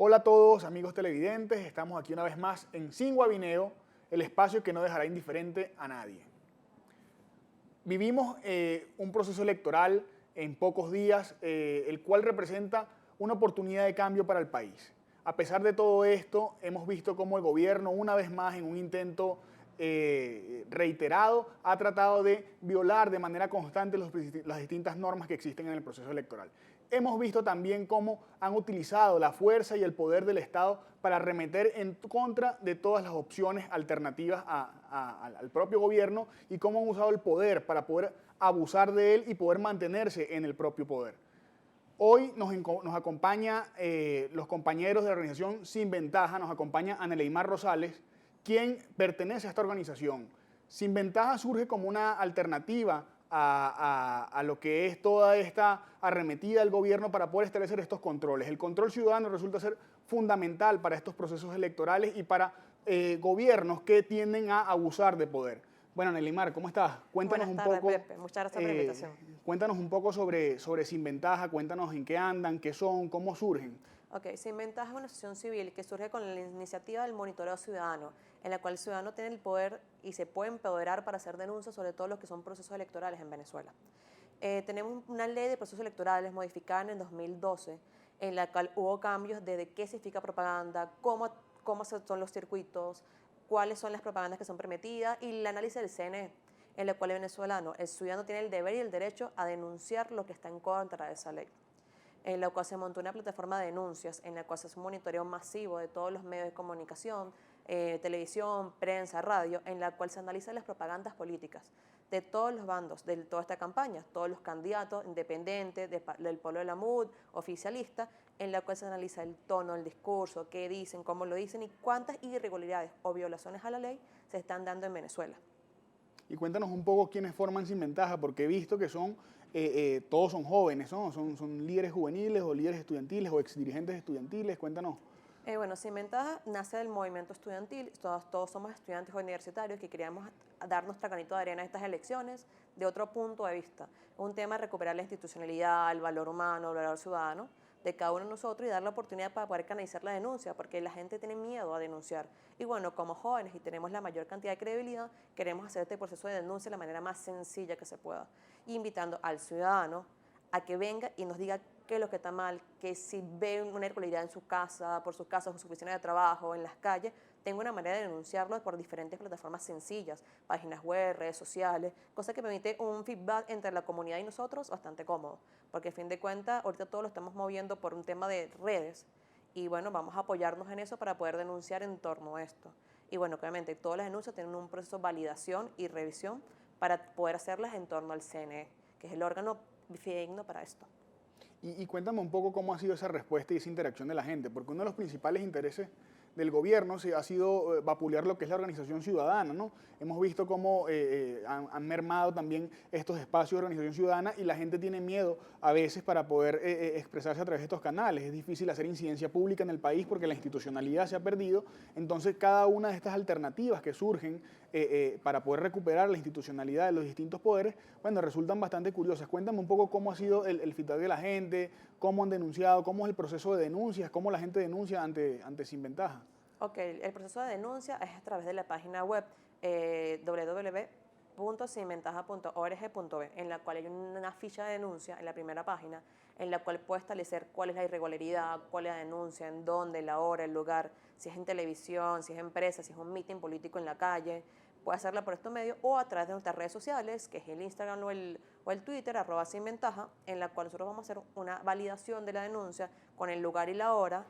Hola a todos, amigos televidentes. Estamos aquí una vez más en Sin Guabineo, el espacio que no dejará indiferente a nadie. Vivimos un proceso electoral en pocos días, el cual representa una oportunidad de cambio para el país. A pesar de todo esto, hemos visto cómo el gobierno, una vez más, en un intento reiterado, ha tratado de violar de manera constante las distintas normas que existen en el proceso electoral. Hemos visto también cómo han utilizado la fuerza y el poder del Estado para arremeter en contra de todas las opciones alternativas al propio gobierno y cómo han usado el poder para poder abusar de él y poder mantenerse en el propio poder. Hoy nos acompaña los compañeros de la organización Sin Ventaja, nos acompaña Aneleimar Rosales, quien pertenece a esta organización. Sin Ventaja surge como una alternativa a lo que es toda esta arremetida del gobierno para poder establecer estos controles. El control ciudadano resulta ser fundamental para estos procesos electorales y para gobiernos que tienden a abusar de poder. Bueno, Aneleimar, ¿cómo estás? Cuéntanos Buenas tardes, un poco. Pepe. Muchas gracias por la invitación. Cuéntanos un poco sobre Sin Ventaja, cuéntanos en qué andan, qué son, cómo surgen. Ok, Sin Ventaja es una asociación civil que surge con la iniciativa del monitoreo ciudadano, en la cual el ciudadano tiene el poder y se puede empoderar para hacer denuncias sobre todo lo que son procesos electorales en Venezuela. Tenemos una ley de procesos electorales modificada en el 2012, en la cual hubo cambios de qué significa propaganda, cómo son los circuitos, cuáles son las propagandas que son permitidas y el análisis del CNE, en la cual el venezolano, el ciudadano tiene el deber y el derecho a denunciar lo que está en contra de esa ley, en la cual se montó una plataforma de denuncias, en la cual se hace un monitoreo masivo de todos los medios de comunicación, televisión, prensa, radio, en la cual se analizan las propagandas políticas de todos los bandos, de toda esta campaña, todos los candidatos independientes, del pueblo de la MUD, oficialista, en la cual se analiza el tono, el discurso, qué dicen, cómo lo dicen y cuántas irregularidades o violaciones a la ley se están dando en Venezuela. Y cuéntanos un poco quiénes forman Sin Ventaja, porque he visto que todos son jóvenes, ¿no? Son líderes juveniles o líderes estudiantiles o exdirigentes estudiantiles. Cuéntanos. Bueno, Sin Ventaja nace del movimiento estudiantil, todos somos estudiantes universitarios que queríamos dar nuestra granito de arena a estas elecciones de otro punto de vista. Un tema de recuperar la institucionalidad, el valor humano, el valor ciudadano de cada uno de nosotros y dar la oportunidad para poder canalizar la denuncia, porque la gente tiene miedo a denunciar. Y bueno, como jóvenes y tenemos la mayor cantidad de credibilidad, queremos hacer este proceso de denuncia de la manera más sencilla que se pueda, invitando al ciudadano a que venga y nos diga qué es lo que está mal, que si ve una irregularidad en su casa, por sus casas o su oficina de trabajo, en las calles, tenga una manera de denunciarlo por diferentes plataformas sencillas, páginas web, redes sociales, cosa que permite un feedback entre la comunidad y nosotros bastante cómodo, porque a fin de cuentas ahorita todo lo estamos moviendo por un tema de redes y bueno, vamos a apoyarnos en eso para poder denunciar en torno a esto. Y bueno, obviamente todas las denuncias tienen un proceso de validación y revisión para poder hacerlas en torno al CNE, que es el órgano fidedigno para esto. Y cuéntame un poco cómo ha sido esa respuesta y esa interacción de la gente, porque uno de los principales intereses del gobierno ha sido vapulear lo que es la organización ciudadana, ¿no? Hemos visto cómo han mermado también estos espacios de organización ciudadana y la gente tiene miedo a veces para poder expresarse a través de estos canales. Es difícil hacer incidencia pública en el país porque la institucionalidad se ha perdido. Entonces, cada una de estas alternativas que surgen para poder recuperar la institucionalidad de los distintos poderes, bueno, resultan bastante curiosas. Cuéntame un poco cómo ha sido el feedback de la gente, cómo han denunciado, cómo es el proceso de denuncias, cómo la gente denuncia ante Sin Ventaja. Ok, el proceso de denuncia es a través de la página web www.sinventaja.org.be, en la cual hay una ficha de denuncia en la primera página, en la cual puede establecer cuál es la irregularidad, cuál es la denuncia, en dónde, la hora, el lugar, si es en televisión, si es empresa, si es un meeting político en la calle. Puede hacerla por estos medios o a través de nuestras redes sociales, que es el Instagram o el Twitter, @sinventaja, en la cual nosotros vamos a hacer una validación de la denuncia con el lugar y la hora.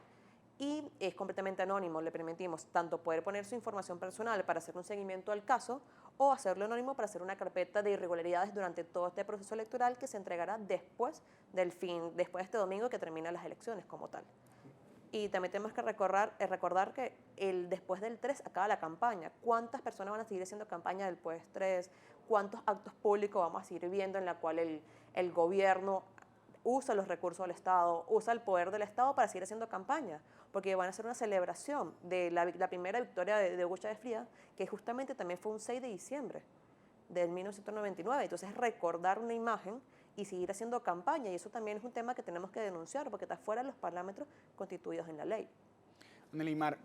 Y es completamente anónimo, le permitimos tanto poder poner su información personal para hacer un seguimiento al caso o hacerlo anónimo para hacer una carpeta de irregularidades durante todo este proceso electoral que se entregará después después de este domingo que terminan las elecciones como tal. Y también tenemos que recordar que después del 3 acaba la campaña. ¿Cuántas personas van a seguir haciendo campaña después del 3? ¿Cuántos actos públicos vamos a seguir viendo en la cual el gobierno usa los recursos del Estado, usa el poder del Estado para seguir haciendo campaña? Porque van a hacer una celebración de la primera victoria de Hugo Chávez Frías, que justamente también fue un 6 de diciembre del 1999. Entonces, recordar una imagen y seguir haciendo campaña. Y eso también es un tema que tenemos que denunciar porque está fuera de los parámetros constituidos en la ley. Nelimar,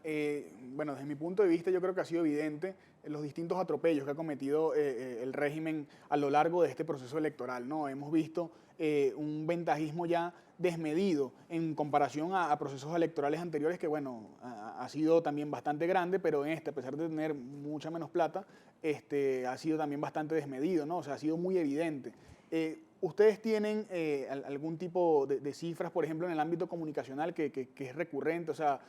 bueno, desde mi punto de vista yo creo que ha sido evidente los distintos atropellos que ha cometido el régimen a lo largo de este proceso electoral, ¿no? Hemos visto un ventajismo ya desmedido en comparación a procesos electorales anteriores que, bueno, ha sido también bastante grande, pero en este, a pesar de tener mucha menos plata, ha sido también bastante desmedido, ¿no? O sea, ha sido muy evidente. ¿Ustedes tienen algún tipo de cifras, por ejemplo, en el ámbito comunicacional que es recurrente? O sea,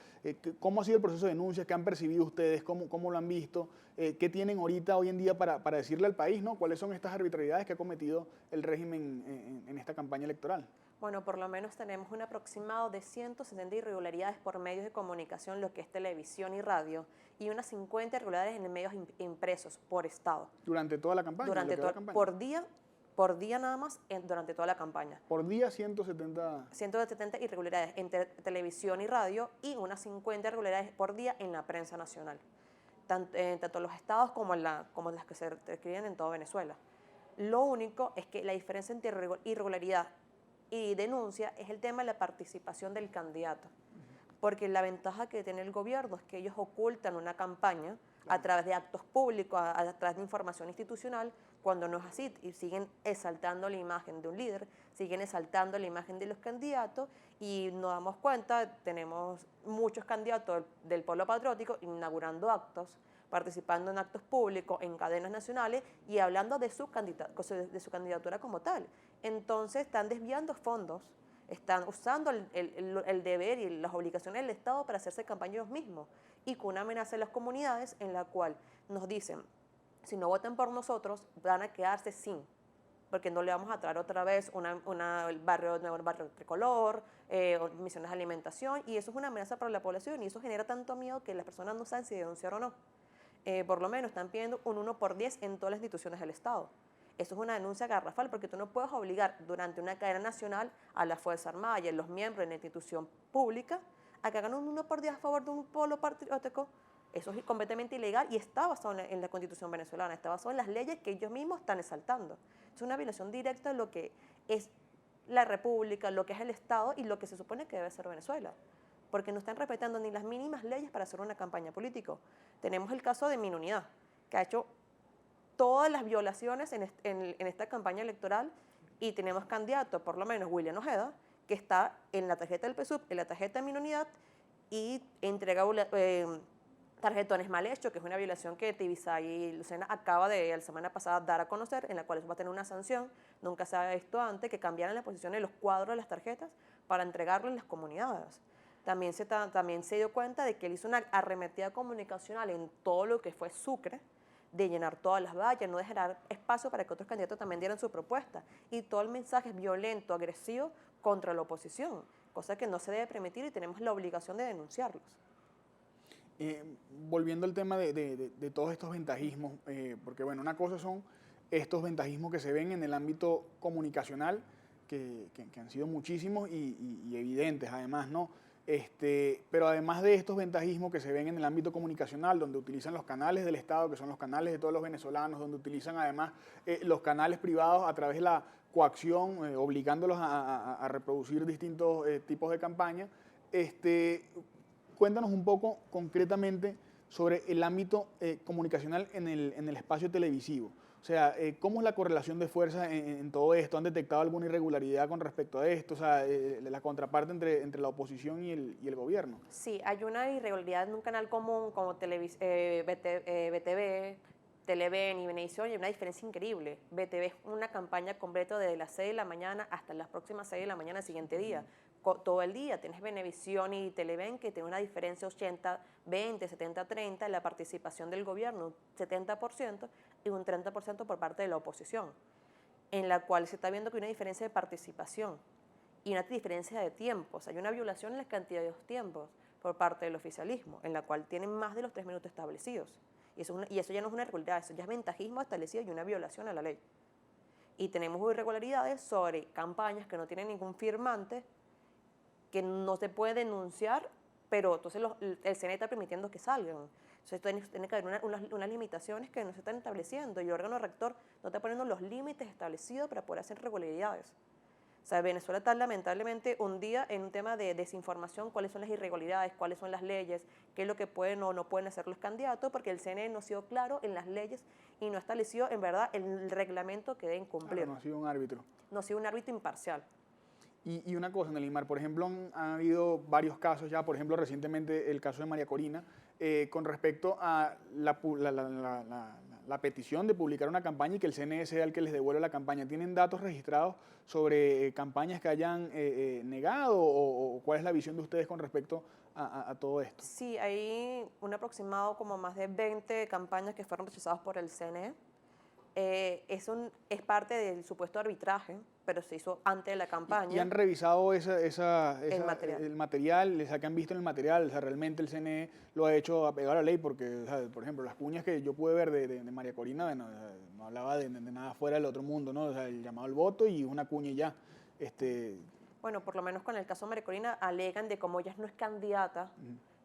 ¿cómo ha sido el proceso de denuncia? ¿Qué han percibido ustedes? ¿Cómo lo han visto? ¿Qué tienen ahorita, hoy en día, para decirle al país, ¿no? ¿Cuáles son estas arbitrariedades que ha cometido el régimen en esta campaña electoral? Bueno, por lo menos tenemos un aproximado de 160 irregularidades por medios de comunicación, lo que es televisión y radio, y unas 50 irregularidades en medios impresos por estado. ¿Durante toda la campaña? Durante toda la campaña. Por día nada más durante toda la campaña. Por día 170... 170 irregularidades entre televisión y radio y unas 50 irregularidades por día en la prensa nacional, tanto en los estados como las que se requieren en toda Venezuela. Lo único es que la diferencia entre irregularidad y denuncia es el tema de la participación del candidato, porque la ventaja que tiene el gobierno es que ellos ocultan una campaña a través de actos públicos, a través de información institucional, cuando no es así, y siguen exaltando la imagen de un líder, siguen exaltando la imagen de los candidatos, y nos damos cuenta, tenemos muchos candidatos del pueblo patriótico inaugurando actos, participando en actos públicos, en cadenas nacionales, y hablando de su candidatura como tal. Entonces están desviando fondos, están usando el deber y las obligaciones del Estado para hacerse campaña ellos mismos, y con una amenaza en las comunidades en la cual nos dicen, si no votan por nosotros, van a quedarse sin, porque no le vamos a traer otra vez el barrio tricolor, misiones de alimentación, y eso es una amenaza para la población, y eso genera tanto miedo que las personas no saben si denunciar o no. Por lo menos están pidiendo un 1/10 en todas las instituciones del Estado. Eso es una denuncia garrafal, porque tú no puedes obligar durante una cadena nacional a la Fuerza Armada y a los miembros de la institución pública a que hagan un 1/10 a favor de un pueblo patriótico. Eso es completamente ilegal y está basado en la Constitución venezolana, está basado en las leyes que ellos mismos están exaltando. Es una violación directa de lo que es la República, lo que es el Estado y lo que se supone que debe ser Venezuela, porque no están respetando ni las mínimas leyes para hacer una campaña política. Tenemos el caso de Minunidad, que ha hecho todas las violaciones en esta campaña electoral, y tenemos candidato, por lo menos William Ojeda, que está en la tarjeta del PSUV, en la tarjeta de Minunidad, y entrega tarjetones mal hechos, que es una violación que Tibisay y Lucena acaba de la semana pasada dar a conocer, en la cual va a tener una sanción. Nunca se había visto antes que cambiaran la posición de los cuadros de las tarjetas para entregarlo en las comunidades. También se dio cuenta de que él hizo una arremetida comunicacional en todo lo que fue Sucre, de llenar todas las vallas, no dejar espacio para que otros candidatos también dieran su propuesta. Y todo el mensaje es violento, agresivo contra la oposición, cosa que no se debe permitir y tenemos la obligación de denunciarlos. Volviendo al tema de todos estos ventajismos, porque bueno, una cosa son estos ventajismos que se ven en el ámbito comunicacional, que han sido muchísimos y evidentes además, ¿no? Pero además de estos ventajismos que se ven en el ámbito comunicacional, donde utilizan los canales del Estado, que son los canales de todos los venezolanos, donde utilizan además los canales privados a través de la coacción, obligándolos a reproducir distintos tipos de campaña, cuéntanos un poco concretamente sobre el ámbito comunicacional en el espacio televisivo. O sea, ¿cómo es la correlación de fuerzas en todo esto? ¿Han detectado alguna irregularidad con respecto a esto? O sea, la contraparte entre la oposición y el gobierno. Sí, hay una irregularidad en un canal común como BTV, Televen y Venevisión, y hay una diferencia increíble. BTV es una campaña completa desde las 6 de la mañana hasta las próximas 6 de la mañana del siguiente día. Todo el día tienes Venevisión y Televen, que tiene una diferencia 80-20, 70-30 en la participación del gobierno, un 70% y un 30% por parte de la oposición, en la cual se está viendo que hay una diferencia de participación y una diferencia de tiempos. Hay una violación en la cantidad de los tiempos por parte del oficialismo, en la cual tienen más de los 3 minutos establecidos. Y eso ya no es una irregularidad, eso ya es ventajismo establecido y una violación a la ley. Y tenemos irregularidades sobre campañas que no tienen ningún firmante, que no se puede denunciar, pero entonces el CNE está permitiendo que salgan. Entonces tiene que haber unas limitaciones que no se están estableciendo y el órgano rector no está poniendo los límites establecidos para poder hacer irregularidades. O sea, Venezuela está lamentablemente hundida en un tema de desinformación, cuáles son las irregularidades, cuáles son las leyes, qué es lo que pueden o no pueden hacer los candidatos, porque el CNE no ha sido claro en las leyes y no ha establecido en verdad el reglamento que deben cumplir. Claro, no ha sido un árbitro. No ha sido un árbitro imparcial. Y una cosa, Nelimar, por ejemplo, han habido varios casos ya, por ejemplo, recientemente el caso de María Corina, con respecto a la petición de publicar una campaña y que el CNE sea el que les devuelva la campaña. ¿Tienen datos registrados sobre campañas que hayan negado o cuál es la visión de ustedes con respecto a todo esto? Sí, hay un aproximado como más de 20 campañas que fueron rechazadas por el CNE. Es parte del supuesto arbitraje, pero se hizo antes de la campaña. ¿Y han revisado el material? ¿Que han visto en el material? O sea, realmente el CNE lo ha hecho apegado a la ley, porque, o sea, por ejemplo, las cuñas que yo pude ver de María Corina, bueno, no hablaba de nada fuera del otro mundo, ¿no? O sea, el llamado al voto y una cuña y ya. Bueno, por lo menos con el caso de María Corina, alegan de cómo ella no es candidata,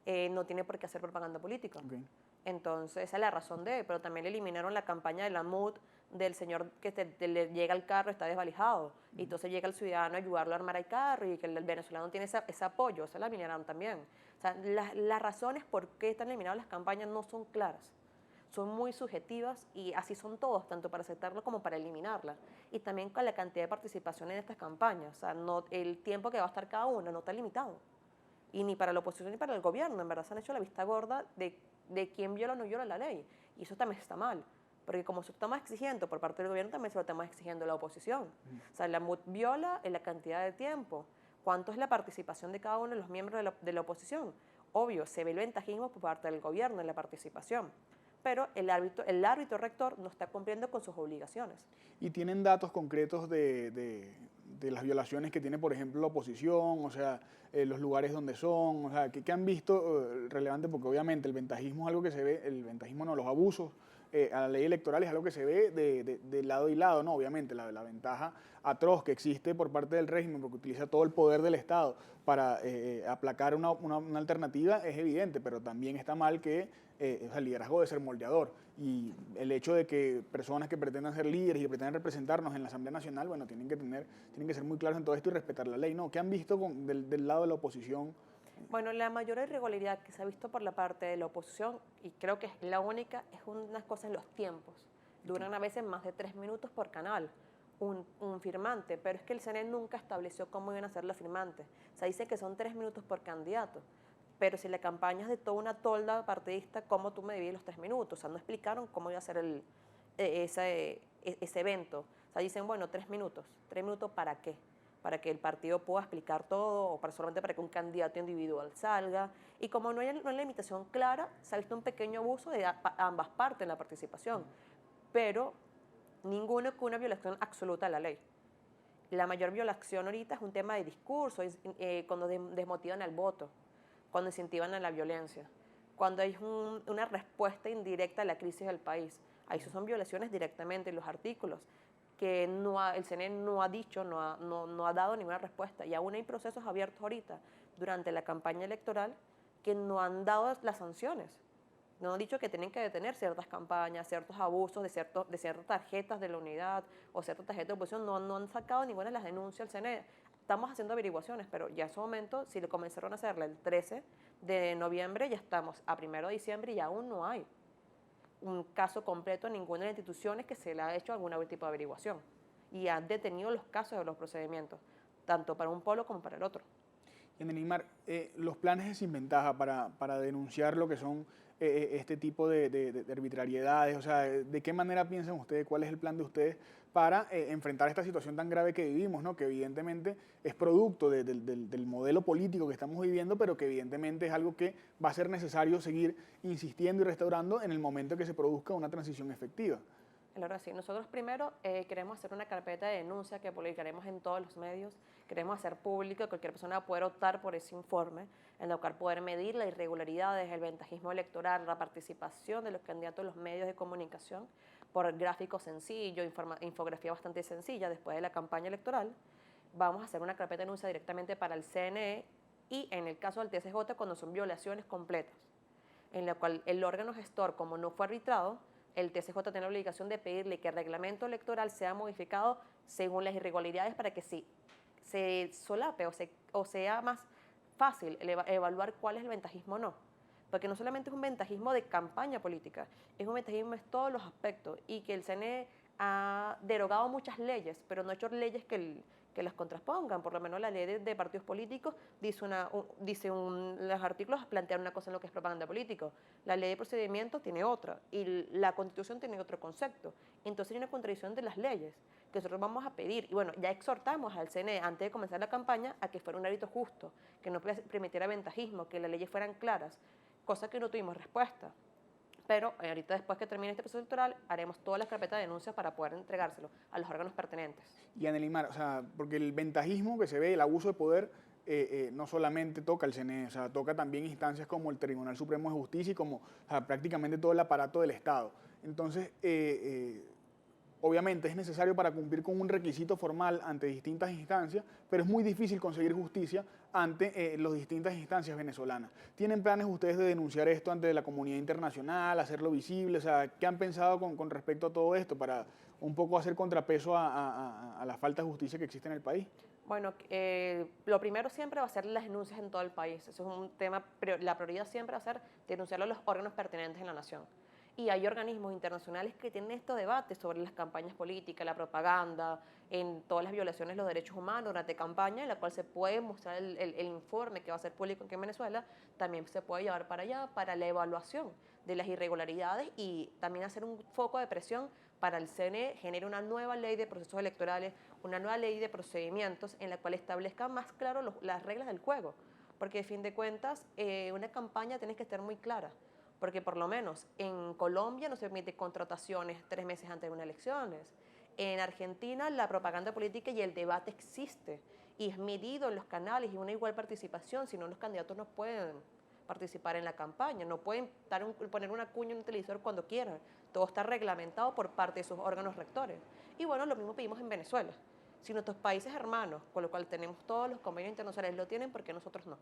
no tiene por qué hacer propaganda política. Okay. Entonces, esa es la razón pero también le eliminaron la campaña de la MUD del señor que le llega al carro, está desvalijado, y entonces llega el ciudadano a ayudarlo a armar el carro y que el venezolano tiene ese apoyo, se la eliminaron también. O sea, las razones por qué están eliminadas las campañas no son claras, son muy subjetivas y así son todos, tanto para aceptarlo como para eliminarla. Y también con la cantidad de participación en estas campañas, o sea, el tiempo que va a estar cada una no está limitado. Y ni para la oposición ni para el gobierno, en verdad se han hecho la vista gorda de quién viola o no viola la ley. Y eso también está mal, porque como se lo estamos exigiendo por parte del gobierno, también se lo estamos exigiendo la oposición. O sea, la MUD viola en la cantidad de tiempo. ¿Cuánto es la participación de cada uno de los miembros de la oposición? Obvio, se ve el ventajismo por parte del gobierno en la participación, pero el árbitro rector no está cumpliendo con sus obligaciones. ¿Y tienen datos concretos de las violaciones que tiene, por ejemplo, la oposición? O sea, los lugares donde son, o sea, ¿qué han visto relevante? Porque obviamente el ventajismo es algo que se ve, el ventajismo no, los abusos a la ley electoral es algo que se ve de lado y lado, ¿no? Obviamente la ventaja atroz que existe por parte del régimen, porque utiliza todo el poder del Estado para aplacar una alternativa, es evidente, pero también está mal que el liderazgo debe ser moldeador. Y el hecho de que personas que pretendan ser líderes y que pretendan representarnos en la Asamblea Nacional, bueno, tienen que ser muy claros en todo esto y respetar la ley, ¿no? ¿Qué han visto del lado de la oposición? Bueno, la mayor irregularidad que se ha visto por la parte de la oposición, y creo que es la única, es unas cosas en los tiempos. Duran a veces más de 3 minutos por canal, un firmante, pero es que el CNE nunca estableció cómo iban a ser los firmantes. O sea, dice que son 3 minutos por candidato, pero si la campaña es de toda una tolda partidista, ¿cómo tú me divides los 3 minutos? O sea, no explicaron cómo iba a ser ese evento. O sea, dicen, bueno, 3 minutos. ¿3 minutos para qué? Para que el partido pueda explicar todo o solamente para que un candidato individual salga. Y como no hay una limitación clara, se ha visto un pequeño abuso de ambas partes en la participación, pero ninguno con una violación absoluta de la ley. La mayor violación ahorita es un tema de discurso, cuando desmotivan al voto, cuando incentivan a la violencia, cuando hay una respuesta indirecta a la crisis del país. Ahí son violaciones directamente en los artículos que el CNE no ha dicho, no ha dado ninguna respuesta. Y aún hay procesos abiertos ahorita durante la campaña electoral que no han dado las sanciones. No han dicho que tienen que detener ciertas campañas, ciertos abusos de ciertas tarjetas de la unidad o ciertas tarjetas de oposición. No han sacado ninguna de las denuncias al CNE. Estamos haciendo averiguaciones, pero ya en su momento, si lo comenzaron a hacerla el 13 de noviembre, ya estamos a 1 de diciembre y aún no hay un caso completo en ninguna de las instituciones que se le ha hecho algún tipo de averiguación. Y han detenido los casos de los procedimientos, tanto para un polo como para el otro. Y Nelimar, los planes de Sin Ventaja para denunciar lo que son este tipo de arbitrariedades, o sea, ¿de qué manera piensan ustedes, cuál es el plan de ustedes para enfrentar esta situación tan grave que vivimos, ¿no? Que evidentemente es producto del modelo político que estamos viviendo, pero que evidentemente es algo que va a ser necesario seguir insistiendo y restaurando en el momento que se produzca una transición efectiva? Claro, sí. Nosotros primero queremos hacer una carpeta de denuncia que publicaremos en todos los medios. Queremos hacer público que cualquier persona va a poder optar por ese informe, en el cual poder medir las irregularidades, el ventajismo electoral, la participación de los candidatos en los medios de comunicación, por gráficos sencillos, infografía bastante sencilla después de la campaña electoral. Vamos a hacer una carpeta de denuncia directamente para el CNE y en el caso del TSJ cuando son violaciones completas. en la cual el órgano gestor, como no fue arbitrado, el TSJ tiene la obligación de pedirle que el reglamento electoral sea modificado según las irregularidades para que sí se solape o sea más fácil evaluar cuál es el ventajismo o no. Porque no solamente es un ventajismo de campaña política, es un ventajismo en todos los aspectos y que el CNE ha derogado muchas leyes, pero no ha hecho leyes que las contrapongan. Por lo menos la ley de partidos políticos los artículos plantean una cosa en lo que es propaganda política. La ley de procedimientos tiene otra y la Constitución tiene otro concepto. Entonces hay una contradicción de las leyes que nosotros vamos a pedir. Y bueno, ya exhortamos al CNE antes de comenzar la campaña a que fuera un árbitro justo, que no permitiera ventajismo, que las leyes fueran claras, cosa que no tuvimos respuesta. Pero ahorita, después que termine este proceso electoral, haremos todas las carpetas de denuncias para poder entregárselo a los órganos pertinentes. Y Anelimar, o sea, porque el ventajismo que se ve, el abuso de poder, no solamente toca el CNE, o sea, toca también instancias como el Tribunal Supremo de Justicia y como, o sea, prácticamente todo el aparato del Estado. Entonces, obviamente es necesario para cumplir con un requisito formal ante distintas instancias, pero es muy difícil conseguir justicia ante las distintas instancias venezolanas. ¿Tienen planes ustedes de denunciar esto ante la comunidad internacional, hacerlo visible? O sea, ¿qué han pensado con respecto a todo esto para un poco hacer contrapeso a la falta de justicia que existe en el país? Bueno, lo primero siempre va a ser las denuncias en todo el país. Eso es un tema, la prioridad siempre va a ser denunciarlo a los órganos pertinentes en la nación. Y hay organismos internacionales que tienen estos debates sobre las campañas políticas, la propaganda, en todas las violaciones de los derechos humanos durante campaña, en la cual se puede mostrar el informe que va a ser público aquí en Venezuela, también se puede llevar para allá para la evaluación de las irregularidades y también hacer un foco de presión para el CNE, genere una nueva ley de procesos electorales, una nueva ley de procedimientos en la cual establezca más claro las reglas del juego. Porque, de fin de cuentas, una campaña tiene que estar muy clara. Porque por lo menos en Colombia no se permite contrataciones 3 meses antes de unas elecciones. En Argentina la propaganda política y el debate existe y es medido en los canales y una igual participación, si no los candidatos no pueden participar en la campaña, no pueden poner una cuña en un televisor cuando quieran. Todo está reglamentado por parte de sus órganos rectores. Y bueno, lo mismo pedimos en Venezuela. Si nuestros países hermanos, con lo cual tenemos todos los convenios internacionales, lo tienen, ¿por qué nosotros no?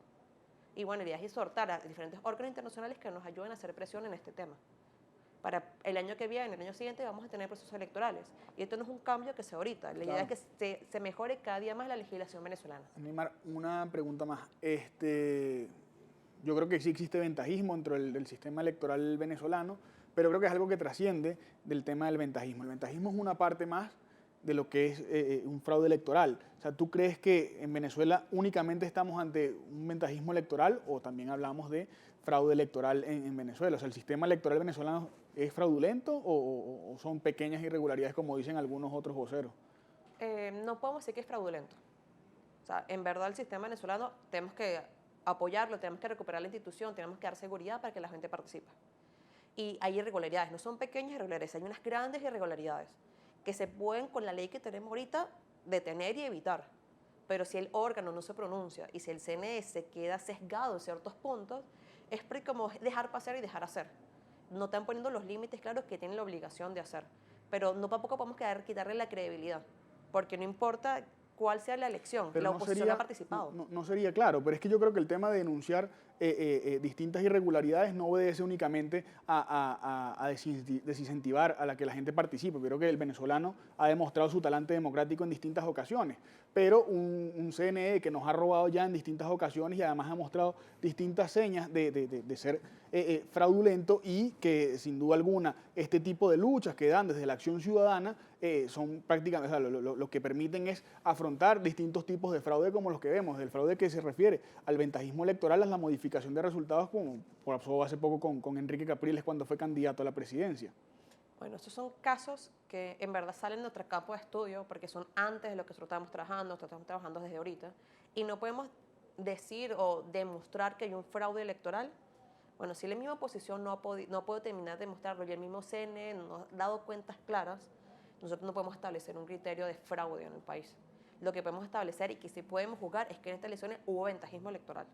Y bueno, la idea es exhortar a diferentes órganos internacionales que nos ayuden a hacer presión en este tema. Para el año que viene, el año siguiente, vamos a tener procesos electorales. Y esto no es un cambio que sea ahorita. La idea es que se mejore cada día más la legislación venezolana. Neymar, una pregunta más. Yo creo que sí existe ventajismo dentro del sistema electoral venezolano, pero creo que es algo que trasciende del tema del ventajismo. El ventajismo es una parte más de lo que es un fraude electoral. O sea, ¿tú crees que en Venezuela únicamente estamos ante un ventajismo electoral o también hablamos de fraude electoral en Venezuela? O sea, ¿el sistema electoral venezolano es fraudulento o son pequeñas irregularidades como dicen algunos otros voceros? No podemos decir que es fraudulento. O sea, en verdad el sistema venezolano tenemos que apoyarlo, tenemos que recuperar la institución, tenemos que dar seguridad para que la gente participe. Y hay irregularidades, no son pequeñas irregularidades, hay unas grandes irregularidades que se pueden, con la ley que tenemos ahorita, detener y evitar. Pero si el órgano no se pronuncia y si el CNE se queda sesgado en ciertos puntos, es como dejar pasar y dejar hacer. No están poniendo los límites claros que tienen la obligación de hacer. Pero no tampoco podemos quitarle la credibilidad, porque no importa cuál sea la elección, pero la oposición ha participado. No sería claro, pero es que yo creo que el tema de denunciar distintas irregularidades no obedece únicamente a desincentivar a la que la gente participe. Yo creo que el venezolano ha demostrado su talante democrático en distintas ocasiones, pero un CNE que nos ha robado ya en distintas ocasiones y además ha mostrado distintas señas de ser fraudulento y que sin duda alguna este tipo de luchas que dan desde la acción ciudadana son prácticamente, o sea, lo que permiten es afrontar distintos tipos de fraude como los que vemos. El fraude que se refiere al ventajismo electoral es la modificación de resultados, como pasó hace poco con Enrique Capriles cuando fue candidato a la presidencia. Bueno, estos son casos que en verdad salen de nuestro campo de estudio porque son antes de lo que nosotros estamos trabajando desde ahorita, y no podemos decir o demostrar que hay un fraude electoral. Bueno, si la misma oposición no puede terminar de demostrarlo y el mismo CNE no ha dado cuentas claras, nosotros no podemos establecer un criterio de fraude en el país. Lo que podemos establecer y que sí podemos juzgar es que en estas elecciones hubo ventajismo electoral.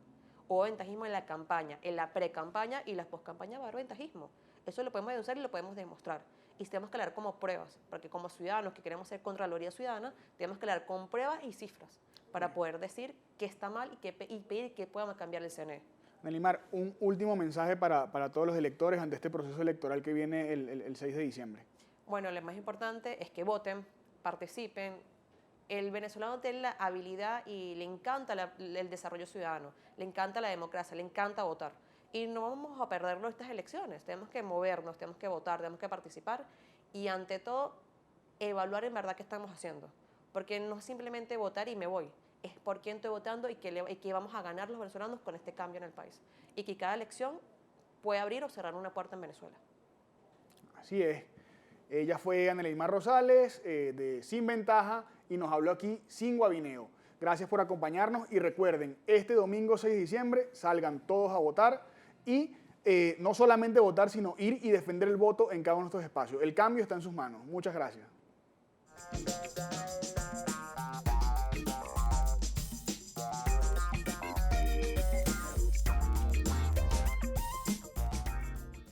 Hubo ventajismo en la campaña, en la pre-campaña y la post-campaña va a haber ventajismo. Eso lo podemos denunciar y lo podemos demostrar. Y tenemos que hablar como pruebas, porque como ciudadanos que queremos ser Contraloría Ciudadana, tenemos que hablar con pruebas y cifras para poder decir que está mal y pedir que podamos cambiar el CNE. Nelimar, un último mensaje para todos los electores ante este proceso electoral que viene el 6 de diciembre. Bueno, lo más importante es que voten, participen. El venezolano tiene la habilidad y le encanta el desarrollo ciudadano, le encanta la democracia, le encanta votar. Y no vamos a perderlo estas elecciones, tenemos que movernos, tenemos que votar, tenemos que participar y ante todo evaluar en verdad qué estamos haciendo. Porque no es simplemente votar y me voy, es por quién estoy votando y qué vamos a ganar los venezolanos con este cambio en el país. Y que cada elección puede abrir o cerrar una puerta en Venezuela. Así es. Ella fue Ana Nelimar Rosales, de Sin Ventaja, y nos habló aquí sin guabineo. Gracias por acompañarnos y recuerden, este domingo 6 de diciembre salgan todos a votar y no solamente votar, sino ir y defender el voto en cada uno de estos espacios. El cambio está en sus manos. Muchas gracias.